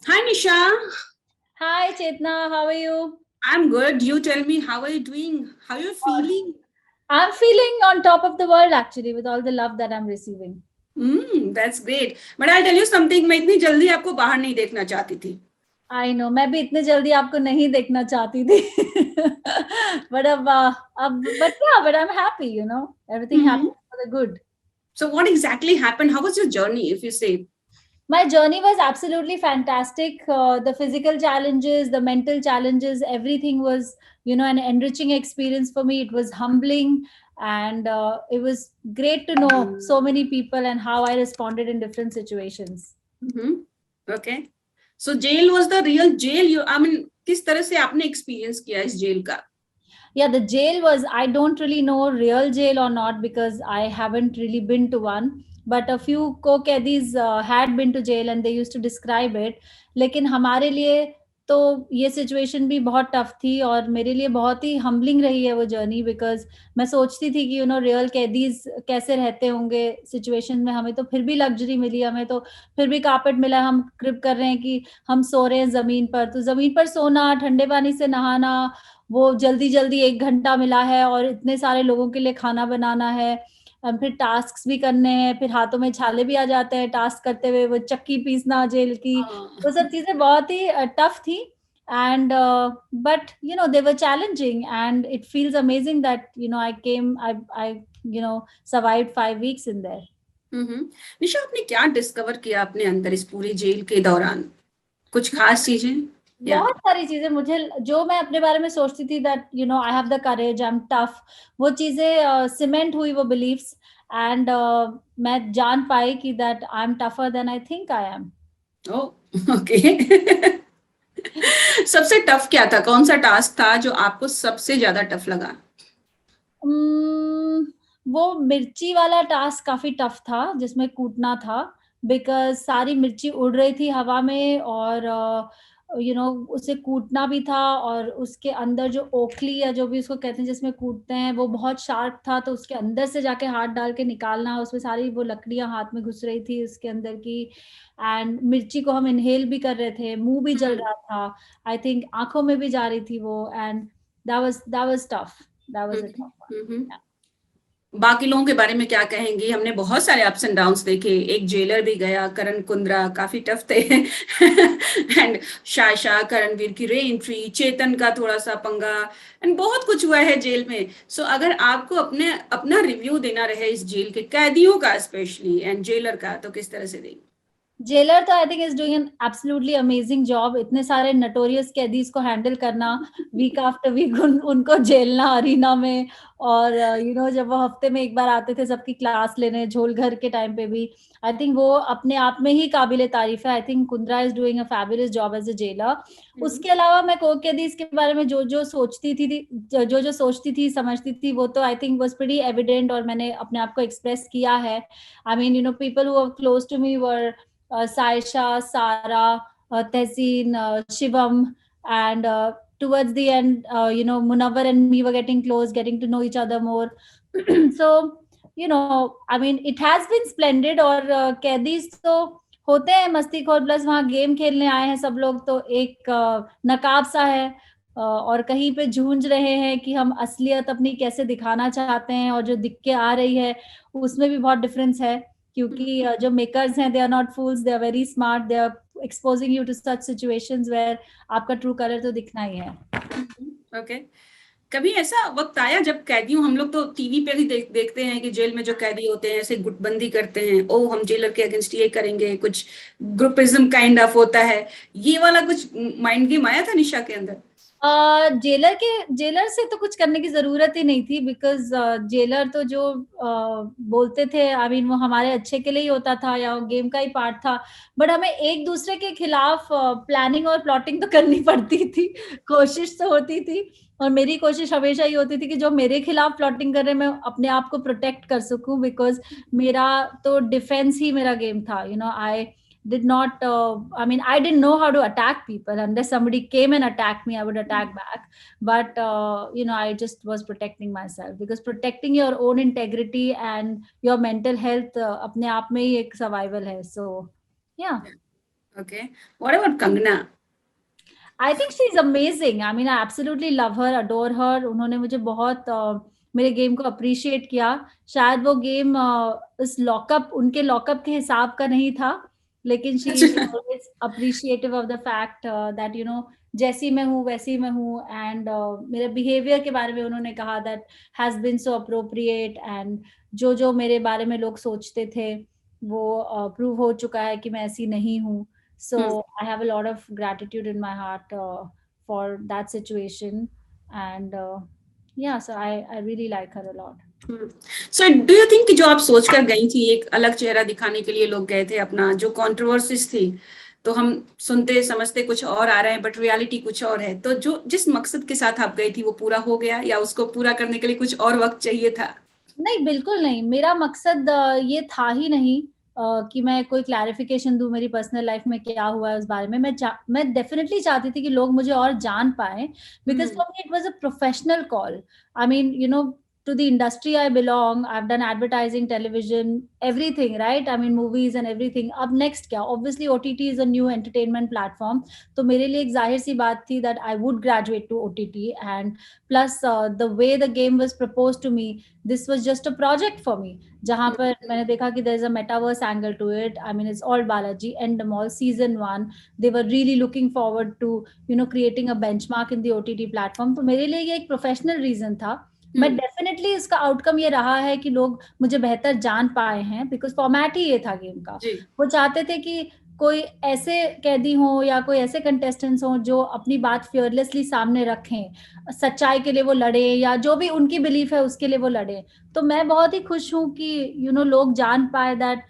Hi Nisha, Hi Chetna, how are you? I'm good. You tell me, how are you doing? How are you feeling? I'm feeling on top of the world actually with all the love that I'm receiving. That's great. But I'll tell you something, मैं इतनी जल्दी आपको बाहर नहीं देखना चाहती थी. I know मैं भी इतने जल्दी आपको नहीं देखना चाहती थी but but I'm happy, everything Hmm. happens for the good. So what exactly happened? How was your journey, if you say? My journey was absolutely fantastic. The physical challenges, the mental challenges, everything was, an enriching experience for me. It was humbling, and it was great to know so many people and how I responded in different situations. Hmm. Okay. So jail was the real jail. I mean, किस तरह से आपने experience किया इस jail का? Yeah, the jail was, I don't really know real jail or not because I haven't really been to one. But a few co-kedis had been to jail and they used to describe it. लेकिन हमारे लिए तो ये situation भी बहुत tough थी और मेरे लिए बहुत ही हम्बलिंग रही है वो जर्नी बिकॉज मैं सोचती थी कि रियल कैदीज कैसे रहते होंगे सिचुएशन में। हमें तो फिर भी लग्जरी मिली, हमें तो फिर भी कारपेट मिला, हम क्रिप कर रहे हैं कि हम सो रहे हैं जमीन पर, तो जमीन पर सोना, ठंडे पानी से नहाना, वो जल्दी जल्दी 1 घंटा मिला है और इतने सारे लोगों के लिए खाना बनाना है, फिर टास्क भी करने हैं, फिर हाथों में छाले भी आ जाते हैं टास्क करते हुए, वो चक्की पीसना जेल की, वो सब चीजें बहुत ही टफ थी। and but they were challenging and it feels amazing that I survived 5 weeks in there. हम्म. निशा, आपने क्या डिस्कवर किया अपने अंदर इस पूरी जेल के दौरान? कुछ खास चीजें? या बहुत सारी चीजें मुझे, जो मैं अपने बारे में सोचती थी that I have the courage, I am tough, वो चीजें सीमेंट हुई, वो बिलीफ्स, एंड मैं जान पाई कि that I am tougher than I think I am. Oh, okay. सबसे टफ क्या था? कौन सा टास्क था जो आपको सबसे ज्यादा टफ लगा? वो मिर्ची वाला टास्क काफी टफ था जिसमें कूटना था, बिकॉज सारी मिर्ची उड़ रही थी हवा में और उसे कूटना भी था, और उसके अंदर जो ओखली या जो भी उसको कहते हैं जिसमें कूटते हैं वो बहुत शार्प था, तो उसके अंदर से जाके हाथ डाल के निकालना, उसमें सारी वो लकड़ियां हाथ में घुस रही थी उसके अंदर की, एंड मिर्ची को हम इनहेल भी कर रहे थे, मुंह भी जल रहा था, आई थिंक आंखों में भी जा रही थी वो, and that was tough. That was a hmm. tough one. Hmm. Yeah. बाकी लोगों के बारे में क्या कहेंगी? हमने बहुत सारे अप्स एंड डाउन्स देखे. एक जेलर भी गया, करण कुंद्रा, काफी टफ थे. एंड शाशा, करणवीर की रे एंट्री, चेतन का थोड़ा सा पंगा, एंड बहुत कुछ हुआ है जेल में. सो अगर आपको अपने अपना रिव्यू देना रहे इस जेल के कैदियों का स्पेशली एंड जेलर का, तो किस तरह से देंगे? जेलर तो I think is doing an absolutely amazing job, इतने सारे नटोरियस कैदीज को हैंडल करना, वीक आफ्टर वीक उनको झेलना अरीना में, और जब वो हफ्ते में एक बार आते थे सबकी क्लास लेने झोल घर के टाइम पे भी, आई थिंक वो अपने आप में ही काबिले तारीफ है। I think Kundra is doing a fabulous job as a jailer. उसके अलावा मैं कोक कैदीज के बारे में जो जो सोचती थी जो जो सोचती थी समझती थी वो तो I think was pretty evident, और मैंने अपने आप को एक्सप्रेस किया है। I mean people who are close to me were Saisha, Sara, Tehseen, Shivam, and towards the end, Munawar and me were getting close, getting to know each other more. So, I mean, it has been splendid. और कैदीज तो होते हैं मस्तीखोर, plus वहाँ game खेलने आए हैं सब लोग, तो एक नकाब सा है, और कहीं पे झूंझ रहे हैं कि हम असलियत अपनी कैसे दिखाना चाहते हैं, और जो दिख के आ रही है उसमें भी बहुत डिफरेंस है, क्योंकि जो मेकर्स हैं they are not fools, they are very smart, they are exposing you to such situations where आपका ट्रू कलर तो दिखना ही है। ओके. कभी ऐसा वक्त आया जब कैदियों, हम लोग तो टीवी पे भी देखते हैं कि जेल में जो कैदी होते हैं ऐसे गुटबंदी करते हैं, ओ हम जेलर के अगेंस्ट ये करेंगे, कुछ ग्रुपिज्म काइंड ऑफ होता है, ये वाला कुछ माइंड गेम आया था निशा के अंदर? जेलर से तो कुछ करने की जरूरत ही नहीं थी, बिकॉज जेलर तो जो बोलते थे, आई मीन वो हमारे अच्छे के लिए ही होता था या गेम का ही पार्ट था, बट हमें एक दूसरे के खिलाफ प्लानिंग और प्लॉटिंग तो करनी पड़ती थी। कोशिश तो होती थी, और मेरी कोशिश हमेशा ये होती थी कि जो मेरे खिलाफ प्लॉटिंग कर रहे मैं अपने आप को प्रोटेक्ट कर सकूं, बिकॉज मेरा तो डिफेंस ही मेरा गेम था। आई did not I mean, I didn't know how to attack people. Unless somebody came and attacked me, I would attack back. But I just was protecting myself, because protecting your own integrity and your mental health अपने आप में ही एक survival है, so yeah. Okay. What about Kangana? I think she's amazing. I mean, I absolutely love her, adore her. उन्होंने मुझे बहुत मेरे game को अप्रिशिएट किया. शायद वो गेम इस लॉकअप उनके लॉकअप के हिसाब का नहीं था, लेकिन she is अच्छा. always appreciative of the fact that you know जैसी मैं हूँ वैसी मैं हूँ, and मेरे बिहेवियर के बारे में उन्होंने कहा that has been so appropriate, and जो जो मेरे बारे में लोग सोचते थे वो प्रूव हो चुका है कि मैं ऐसी नहीं हूँ. So Hmm. I have a lot of gratitude in my heart for that situation, and yeah, so I really like her a lot. So do you think कि जो आप सोच कर गई थी, एक अलग चेहरा दिखाने के लिए लोग गए थे, अपना जो कंट्रोवर्सीज थी, तो हम सुनते समझते कुछ और आ रहे हैं बट रियलिटी कुछ और है, तो जो जिस मकसद के साथ आप गई थी वो पूरा हो गया या उसको पूरा करने के लिए कुछ और वक्त चाहिए था? नहीं, बिल्कुल नहीं। मेरा मकसद ये था ही नहीं कि मैं कोई क्लैरिफ़िकेशन दूँ मेरी पर्सनल लाइफ़ में क्या हुआ है उस बारे में। मैं डेफ़िनिटली चाहती थी कि लोग मुझे और जान पाएँ, because hmm. For me it was a professional call. I mean, you know, to the industry I belong, I have done advertising, television, everything, right? I mean movies and everything. अब next क्या? Obviously OTT is a new entertainment platform, तो मेरे लिए एक ज़ाहिर-सी बात थी that I would graduate to OTT, and plus the way the game was proposed to me, this was just a project for me, जहाँ पर मैंने देखा कि there is a metaverse angle to it. I mean, it's all Balaji, Endemol, season 1. They were really looking forward to, you know, creating a benchmark in the OTT platform. तो मेरे लिए ये एक professional reason था. मैं definitely इसका outcome ये रहा है कि लोग मुझे बेहतर जान पाए हैं, बिकॉज फॉर्मेट ही ये था गेम का. जी. वो चाहते थे कि कोई ऐसे कैदी हो या कोई ऐसे कंटेस्टेंट्स हो जो अपनी बात फियरलेसली सामने रखें, सच्चाई के लिए वो लड़े या जो भी उनकी बिलीफ है उसके लिए वो लड़े. तो मैं बहुत ही खुश हूँ कि यू नो लोग जान पाए that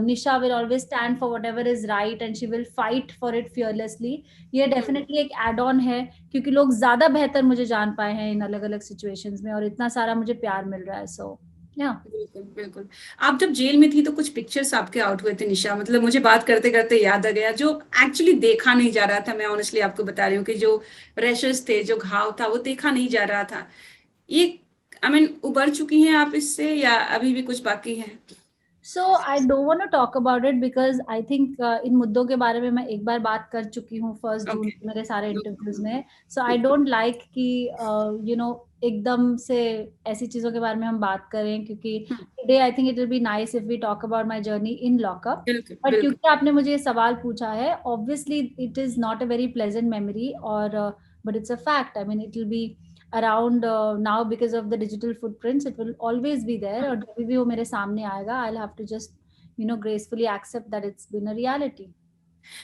Nisha will always stand for whatever is right and she will fight for it fearlessly. ये डेफिनेटली एक एड ऑन है, क्योंकि लोग ज्यादा बेहतर मुझे जान पाए हैं इन अलग अलग सिचुएशंस में, और इतना सारा मुझे प्यार मिल रहा है. सो या बिल्कुल, बिल्कुल. आप जब जेल में थी तो कुछ पिक्चर्स आपके आउट हुए थे निशा, मतलब मुझे बात करते करते याद आ गया, जो एक्चुअली देखा नहीं जा रहा था. मैं ऑनेस्टली आपको बता रही हूँ कि जो रैशेस थे, जो घाव था, वो देखा नहीं जा रहा था. ये आई मीन उबर चुकी हैं आप इससे या अभी भी कुछ बाकी है? So I don't want to talk about it because I think इन मुद्दों के बारे में मैं एक बार बात कर चुकी हूँ 1 जून ओके. के मेरे सारे इंटरव्यूज में. सो आई डोंट लाइक कि यू नो एकदम से ऐसी चीजों के बारे में हम बात करें, क्योंकि today I think it will be nice if we talk about my journey in lockup. बिल्कुल, बट बिल्कुल. क्योंकि आपने मुझे ये सवाल पूछा है, obviously it is not a very pleasant memory, और but it's a fact. I mean it will be around now because of the digital footprints. It will always be there, और जब भी वो मेरे सामने आएगा I'll have to just you know gracefully accept that it's been a reality.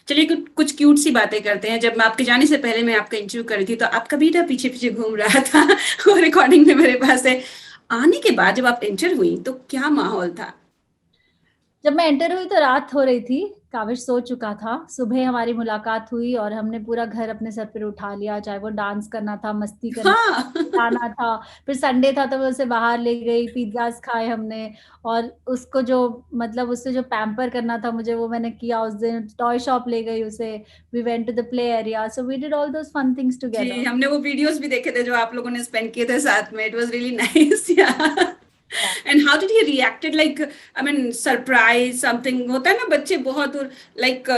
चलिए कुछ cute सी बातें करते हैं. जब मैं आपके जाने से पहले मैं आपका इंटरव्यू कर रही थी तो आपका बेटा पीछे पीछे घूम रहा था वो रिकॉर्डिंग में मेरे पास है. आने के बाद जब आप एंटर हुई तो क्या माहौल था? जब मैं एंटर हुई तो रात हो रही थी, काविश सो चुका था. सुबह हमारी मुलाकात हुई और हमने पूरा घर अपने सर पर उठा लिया, चाहे वो डांस करना था, मस्ती करना हाँ. जाना था. फिर संडे था तो मैं उसे बाहर ले गई, पिज्जाज खाए हमने, और उसको जो मतलब उससे जो पैम्पर करना था मुझे वो मैंने किया. उस दिन टॉय शॉप ले गई उसे, we went to the play area, so we did all those fun things जी, टुगेदर. हमने वो वीडियोस भी देखे थे जो आप लोगों ने स्पेंड किए थे साथ में. It was really nice. Yeah and how did he reacted, like I mean surprise something होता है ना बच्चे बहुत, लाइक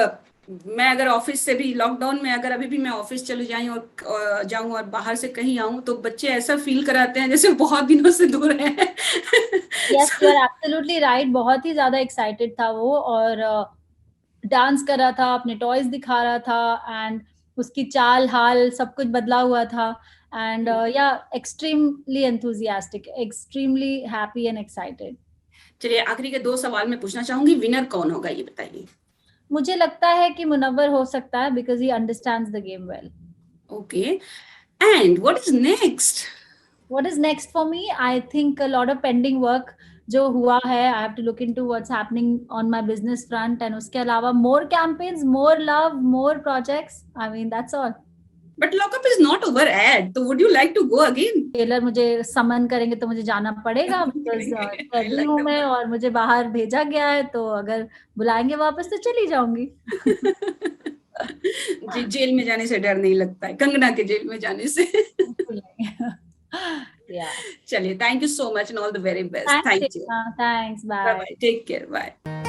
मैं अगर ऑफिस से भी लॉकडाउन में अगर अभी भी मैं ऑफिस चले जाऊं और बाहर से कहीं आऊं तो बच्चे ऐसा फील कराते हैं जैसे बहुत दिनों से दूर हैं. Yes, you So, are absolutely right. बहुत ही ज्यादा एक्साइटेड था वो, और डांस कर रहा था, अपने टॉयज दिखा रहा था, एंड उसकी चाल हाल सब कुछ बदला हुआ था. एंड या extremely enthusiastic, extremely happy and excited. चलिए आखिरी के 2 सवाल मैं पूछना चाहूंगी. विनर कौन होगा ये बताइए? मुझे लगता है कि मुनव्वर हो सकता है, because he understands the game well. Okay. And what is next? What is next for me? I think a lot of pending work जो हुआ है. I have to look into what's happening on my business front, and उसके अलावा more campaigns, more love, more projects. I mean, that's all. But lockup is not over yet. So would you like to go again? टेलर मुझे summon करेंगे तो मुझे जाना पड़ेगा, because I कैदी like हूँ the मैं और मुझे बाहर भेजा गया है, तो अगर बुलाएंगे वापस तो चली जाऊंगी. जी, जेल में जाने से डर नहीं लगता है, कंगना के जेल में जाने से. बिल्कुल नहीं. Yeah. चलिए, thank you so much and all the very best. Thanks, thank you. Shikha. Thanks. Bye Bye. Bye. Take care. Bye.